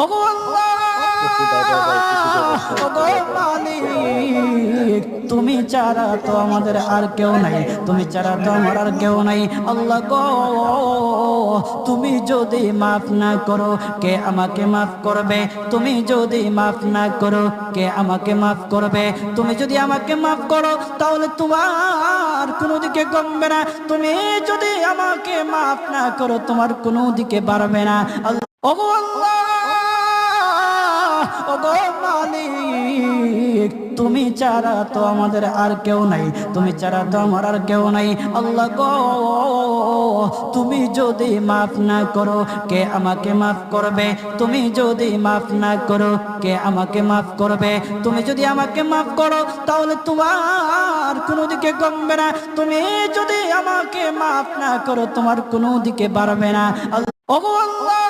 ওগো আল্লাহ, ওগো মালিক, তুমি ছাড়া তো আমাদের আর কেউ নাই, তুমি ছাড়া তো আমার আর কেউ নাই। আল্লাহ গো, তুমি যদি মাফ না করো কে আমাকে মাফ করবে? তুমি যদি মাফ না করো কে আমাকে মাফ করবে? তুমি যদি আমাকে মাফ করো তাহলে তোমার কোনো দিকে কমবে না, তুমি যদি আমাকে মাফ না করো তোমার কোনো দিকে বাড়বে না। ওগো আল্লাহ, ওগো মালিক, তুমি ছাড়া তো আমাদের আর কেউ নাই, তুমি ছাড়া তো আমার আর কেউ নাই। আল্লাহ গো, তুমি যদি মাফ না করো কে আমাকে মাফ করবে? তুমি যদি মাফ না করো কে আমাকে মাফ করবে? তুমি যদি আমাকে মাফ করো তাহলে তোমার কোনো দিকে কমবে না, তুমি যদি আমাকে মাফ না করো তোমার কোনো দিকে বাড়বে না। ওগো আল্লাহ,